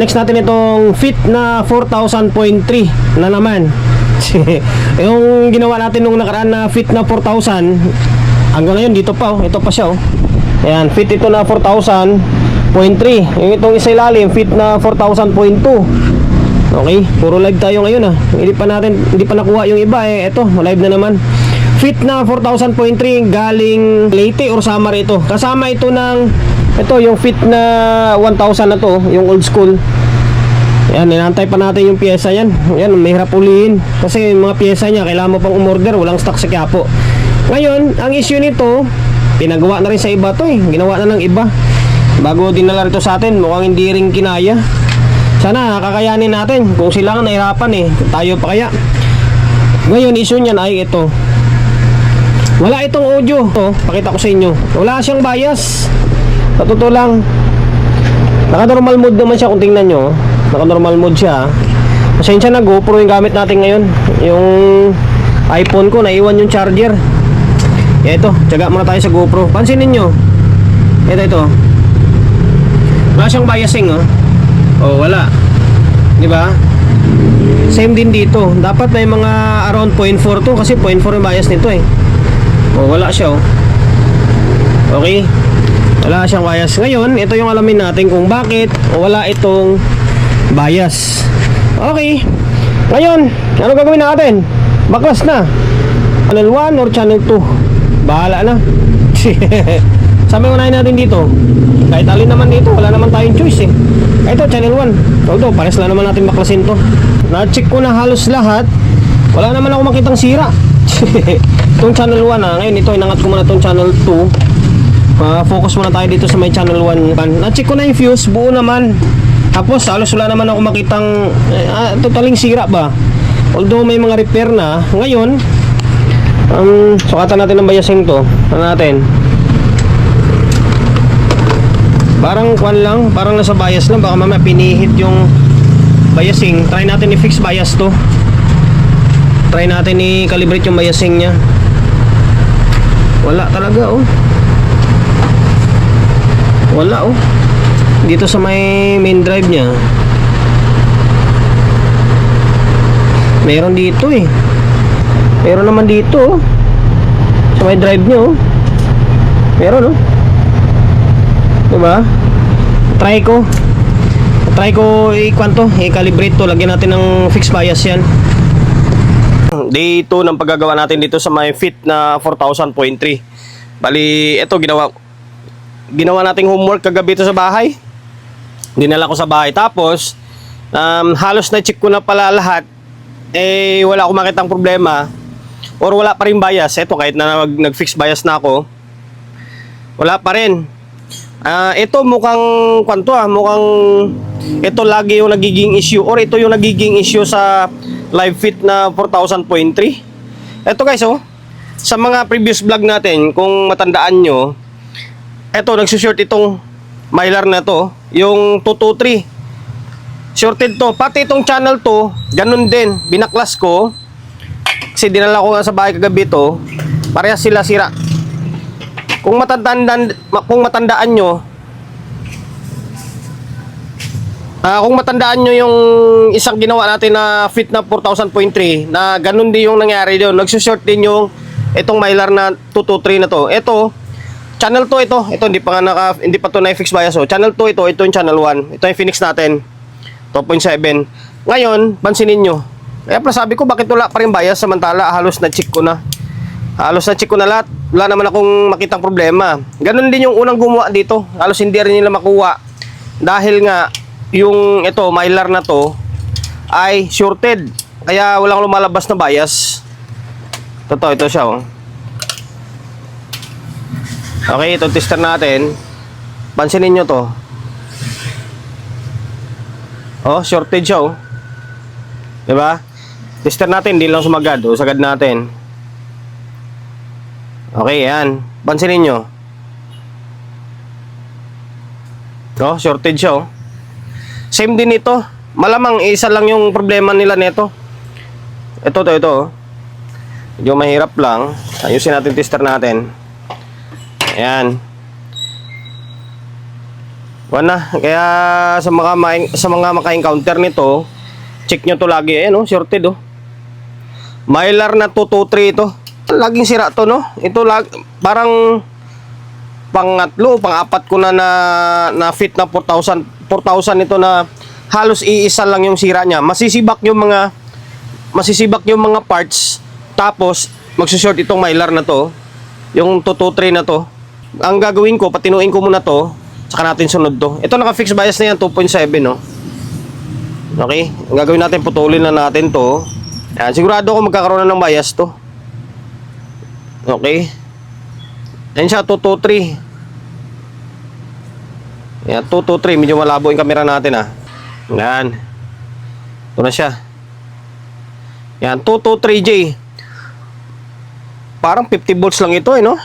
Next natin itong fit na 4000.3 na naman. Yung ginawa natin nung nakaraan na fit na 4000, hanggang ngayon dito pa oh. Ito pa siya oh. Ayan, fit ito na 4000.3. Yung itong isa ilalim, fit na 4000.2. Okay, puro live tayo ngayon ah. Hindi pa nakuha yung iba eh. Ito, live na naman. Fit na 4000.3 galing Leyte or Samar ito. Kasama ito ng ito yung fit na 1000 na to, yung old school. Yan, inantay pa natin yung pyesa yan. Yan, mahirap ulihin kasi yung mga pyesa niya kailangan mo pang umorder, walang stock sa Quiapo. Ngayon, ang issue nito, pinagawa na rin sa iba to eh. Ginawa na ng iba bago dinala rito sa atin, mukhang hindi rin kinaya. Sana kakayanin natin. Kung sila nga nahirapan eh, tayo pa kaya. Ngayon, issue niyan ay ito. Wala itong audio. Ito, pakita ko sa inyo. Wala siyang bias. Sa totoo lang, naka-normal mode naman siya kung tingnan nyo. Naka-normal mode siya. Pasensya na, GoPro yung gamit natin ngayon. Yung iPhone ko, naiwan yung charger. Ito, tiyaga muna tayo sa GoPro. Pansinin nyo. Ito. Wala siyang biasing oh. Oh, wala. Diba? Same din dito. Dapat may mga around 0.4 to kasi 0.4 yung bias nito eh. Oh, wala siya oh. Okay. Wala siyang bias. Ngayon, ito yung alamin natin kung bakit wala itong bias. Okay. Ngayon, ano gagawin natin? Baklas na. Channel 1 or channel 2? Bahala na. Sabi unahin natin dito. Kahit alin naman dito, wala naman tayong choice eh. Ito, channel 1. Ito, pares lang naman natin baklasin to. Na-check ko na halos lahat. Wala naman ako makitang sira. Itong channel 1 ngayon ito, inangat ko muna itong channel 2. Focus muna tayo dito sa may channel 1. Na-check ko na yung fuse, buo naman. Tapos halos wala naman ako makitang totaling sira ba. Although may mga repair na. Ngayon, sukatan natin ng biasing to. Ano natin? Parang kwan lang, parang nasa bias lang. Baka mamaya pinihit yung biasing. Try natin i-fix bias to. Try natin i-calibrate yung biasing nya. Wala talaga oh. Wala oh. Dito sa may main drive nya meron dito eh. Meron naman dito oh. Sa may drive nya oh. Meron oh. Diba? Try ko i-kwanto, i-calibrate to. Lagyan natin ng fixed bias yan. Day 2 ng paggagawa natin dito sa may fit na 4000.3. Bali, ito ginawa nating homework kagabi ito sa bahay. Dinala ko sa bahay. Tapos, halos na-check ko na pala lahat. Eh, wala akong makitang problema. Or wala pa rin bias. Ito, kahit na nag-fix bias na ako, wala pa rin. Ito mukhang mukhang ito lagi yung nagiging issue or ito yung nagiging issue sa live fit na 4000.3. Ito guys oh, sa mga previous vlog natin kung matandaan nyo, ito nagsushort itong mylar na to, yung 223 shorted to, pati itong channel to ganun din, binaklas ko kasi dinala ko nga sa bahay kagabi to, parehas sila sira. Kung matandaan nyo, kung matandaan nyo yung isang ginawa natin na fit na 4000.3 na ganun din yung nangyari doon. Nagsushort din yung itong mylar na 223 na to. Ito, channel 2 ito. Ito hindi pa to na-fix bias. So, channel 2 ito yung channel 1. Ito yung Phoenix natin. 2.7. Ngayon, pansinin nyo. Kaya sabi ko bakit wala pa rin bias samantala halos na-check ko na. Lahat. Wala naman akong makitang problema. Ganon din yung unang gumawa dito. Halos hindi rin nila makuha. Dahil nga, yung ito, mylar na to, ay shorted. Kaya walang lumalabas na bias. Ito siya oh. Okay, ito tester natin. Pansinin nyo to. Oh, shorted siya oh. Diba? Tester natin, hindi lang sumagad. O, sagad natin. Okay, yan. Pansinin nyo. Oh, shorted siya oh. Same din ito. Malamang isa lang yung problema nila nito. Ito oh. Medyo mahirap lang. Ayusin natin tester natin. Ayan. Wala. Kaya sa mga maka-encounter nito, check nyo to lagi. No? Shorted, oh. Mylar na 223 ito. Laging sira to, no? Ito parang pangatlo, pang-apat ko na fit na 4,000 ito na halos iisa lang yung sira niya. Masisibak yung mga parts, tapos magsushort itong mylar na to, yung 223 na to. Ang gagawin ko, patinuin ko muna to, saka natin sunod to. Ito naka-fix bias na yan, 2.7, no? Okay, ang gagawin natin, putulin na natin to. Yan, sigurado ko magkakaroon na ng bias to. Okay. Yan siya, 223. Yan, 223. Medyo malabo yung camera natin, ah. Yan. Ito na siya. Yan, 223J. Parang 50 volts lang ito, no?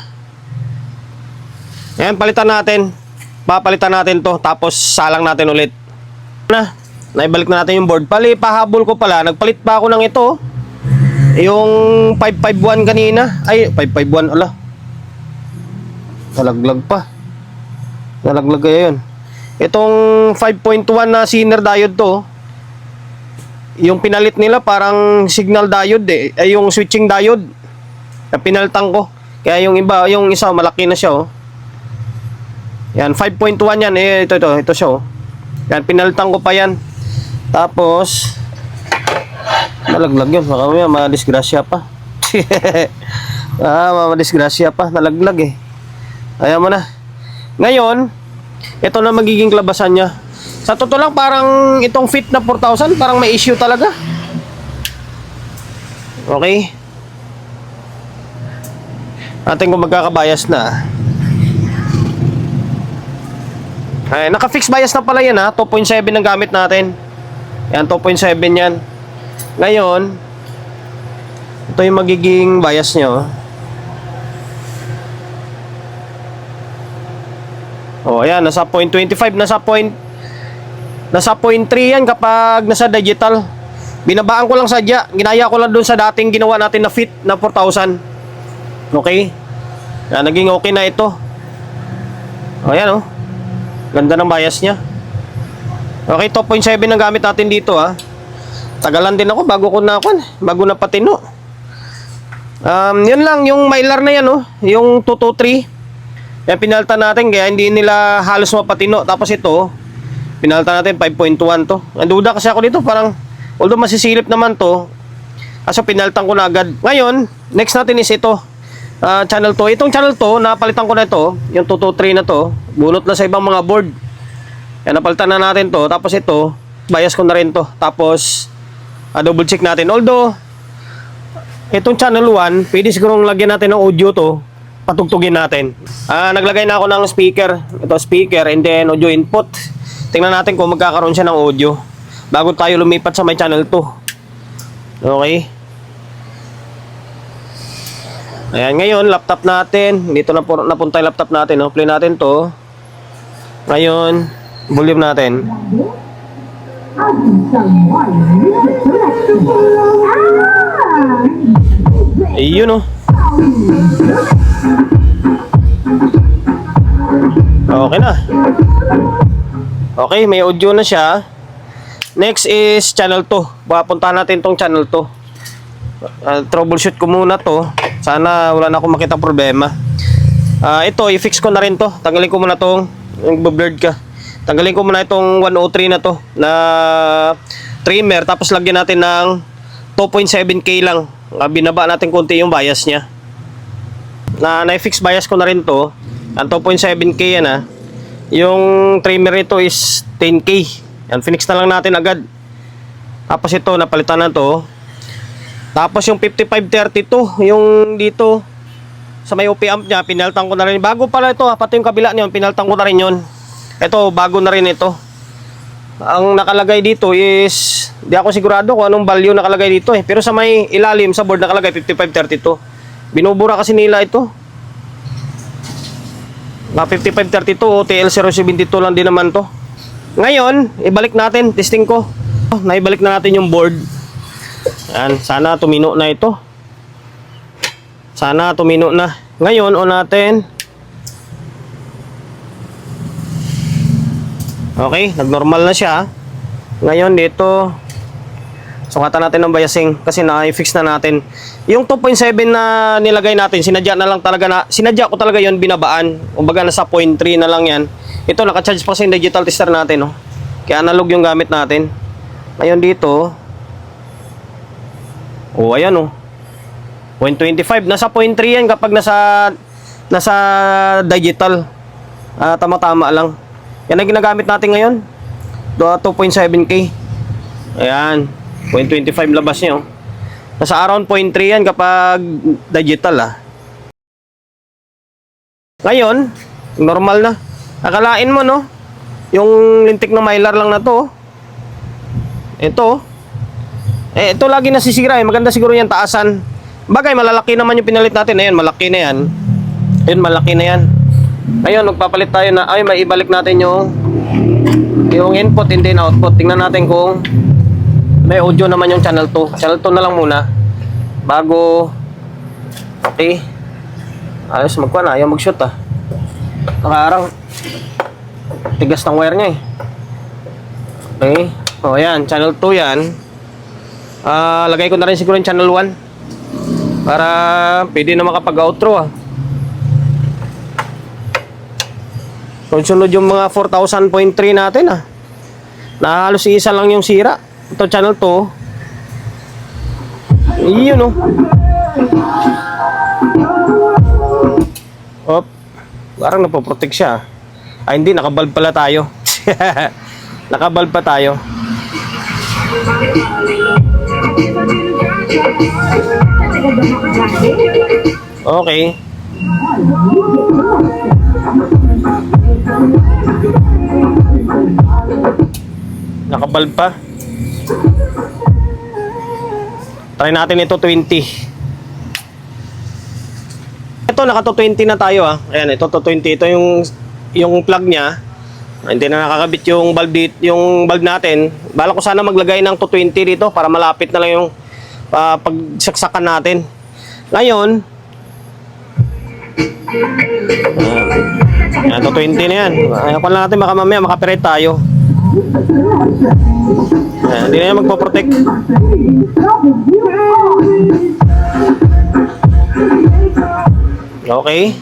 Yan, palitan natin. Papalitan natin to, tapos salang natin ulit. Naibalik na natin yung board. Pahabol ko pala. Nagpalit pa ako ng ito. Yung 551 kanina. Ay, 551, ala. Nalaglag pa. Nalaglag kaya yun. Itong 5.1 na Zener diode to, yung pinalit nila parang signal diode eh. Ay, yung switching diode. Na pinalitan ko. Kaya yung iba, yung isa malaki na siya, oh. Yan, 5.1 yan. Ito siya, oh. Yan, pinalitan ko pa yan. Tapos, nalaglag yun. Baka may madisgrasya pa. Madisgrasya pa. Nalaglag eh. Ayaw mo na. Ngayon, ito na magiging klabasan niya. Sa totoo lang, parang itong fit na 4,000, parang may issue talaga. Okay. Natin kung magkakabayas na. Ay, naka-fix bias na pala yan, ha. 2.7 ang gamit natin. Yan, 2.7 yan. Ngayon, ito yung magiging bias nyo. Oh, ayan, nasa 0.25, nasa 0.3 yan kapag nasa digital. Binabaan ko lang sadya. Ginaya ko lang dun sa dating ginawa natin na fit na 4,000. Okay? Yan, naging okay na ito. Oh, ayan, oh. Ganda ng bias niya. Okay, 2.7 ang gamit natin dito, ha. Tagalan din ako bago na patino. Yun lang, yung mylar na yan, oh. Yung 223. Yan, pinalitan natin kaya hindi nila halos mapatino. Tapos ito, pinalitan natin 5.1 to. Nanduda kasi ako dito, parang although masisilip naman to, kaso pinalitan ko na agad. Ngayon, next natin is ito. Channel 2. Itong channel 2, napalitan ko na ito, yung 223 na to. Bunot na sa ibang mga board. Yan, napalitan na natin to. Tapos ito, bias ko na rin to. Tapos, double check natin. Although, itong channel 1, pwede sigurong lagyan natin ng audio to. Patugtugin natin. Naglagay na ako ng speaker. Ito speaker and then audio input. Tingnan natin kung magkakaroon siya ng audio bago tayo lumipat sa my channel 2. Okay. Ayan, ngayon laptop natin. Dito na napunta yung laptop natin, no? Play natin to. Ngayon, volume natin. Ayun, no? Okay na. Okay, may audio na siya. Next is channel 2. Papunta natin tong channel 2. Troubleshoot ko muna to. Sana wala na akong makita problema. Ito, i-fix ko na rin to. Tanggalin ko muna tong blurred ka. Tanggalin ko muna itong 103 na to na trimmer. Tapos lagyan natin ng 2.7K lang. Binaba natin konti yung bias niya. Na-fix bias ko na rin to. Ang 2.7K yan, ha. Yung trimmer nito is 10K. Yan, finix na lang natin agad. Tapos ito, napalitan na to. Tapos yung 5532, yung dito sa may OP amp niya, pinaltan ko na rin. Bago pala ito, pati yung kabila niyon, pinaltan ko na rin yun. Ito, bago na rin ito. Ang nakalagay dito is, di ako sigurado kung anong value nakalagay dito eh. Pero sa may ilalim, sa board nakalagay 5532. Binubura kasi nila ito. Na 5532 o TL072 lang din naman to. Ngayon, ibalik natin, testing ko. Naibalik na natin yung board. Yan, sana tumino na ito. Sana tumino na. Ngayon, on natin. Okay, nagnormal na siya. Ngayon dito, sukatan natin ng biasing kasi na-fix na natin. Yung 2.7 na nilagay natin, sinadya na lang talaga na, sinadya ko talaga yon binabaan. Kumbaga nasa 0.3 na lang yan. Ito, naka-charge pa kasi yung digital tester natin, no? Kaya analog yung gamit natin. Ngayon dito, oh, ayan, oh. 0.25. Nasa 0.3 yan kapag nasa digital. Tama-tama lang. Yan ang ginagamit natin ngayon. 2.7K. Ayan. 0.25 labas niyo. Nasa around 0.3 yan kapag digital, Ngayon, normal na. Akalain mo, no? Yung lintik na mylar lang na to. Ito. Ito lagi nasisira, Maganda siguro yan taasan. Bagay, malalaki naman yung pinalit natin. Ayan, malaki na yan. Ayun, malaki na yan. Ngayon, magpapalit tayo na, may ibalik natin yung input and then output. Tingnan natin kung may audio naman yung channel 2. Channel 2 na lang muna. Bago. Okay. Ayos, magkuha na. Ayaw mag-shoot, Nakaarang. Tigas ng wire niya, Okay. O, yan. Channel 2 yan. Lagay ko na rin siguro yung channel 1. Para pwede na makapag-outro, Sunod yung mga 4,000.3 natin, Na halos isa lang yung sira. Ito channel 2. Iyon, Op. Parang napoprotect siya. Hindi, nakabalb pala tayo. Nakabalb pa tayo. Okay. Nakabalb pa. Try natin ito 20. Ito naka 220 na tayo, Ayan, ito 220. Ito yung plug niya. Hindi na nakakabit yung bulb natin. Bala ko sana maglagay ng 220 dito para malapit na lang yung pagsaksakan natin. Ngayon, Ayan, 220 na yan. Ayaw lang natin baka mamaya makapiret tayo. Ayan, hindi na yan magpo-protect. Okay.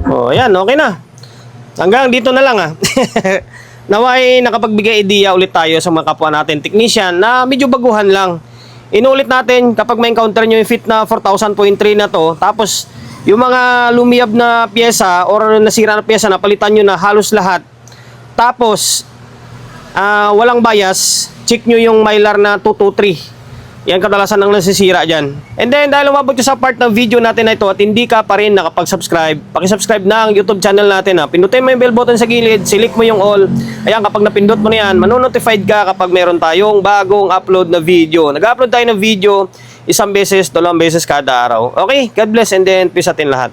Oh, ayan, okay na. Hanggang dito na lang, Naway nakapagbigay idea ulit tayo sa mga kapwa natin technician na medyo baguhan lang. Inulit natin kapag may encounter nyo yung fit na 4,000.3 na to, tapos yung mga lumiyab na pyesa or nasira na pyesa na palitan nyo na halos lahat, tapos walang bias, check nyo yung mylar na 223. Yan kadalasan ang nasisira dyan. And then dahil umabot ka sa part ng video natin na ito at hindi ka pa rin nakapag-subscribe, pakisubscribe na ang YouTube channel natin, Pindutin mo yung bell button sa gilid, select mo yung all. Ayan, kapag napindot mo na yan, manonotified ka kapag meron tayong bagong upload na video. Nag-upload tayo ng video 1 beses, 2 beses kada araw. Okay, God bless and then peace atin lahat.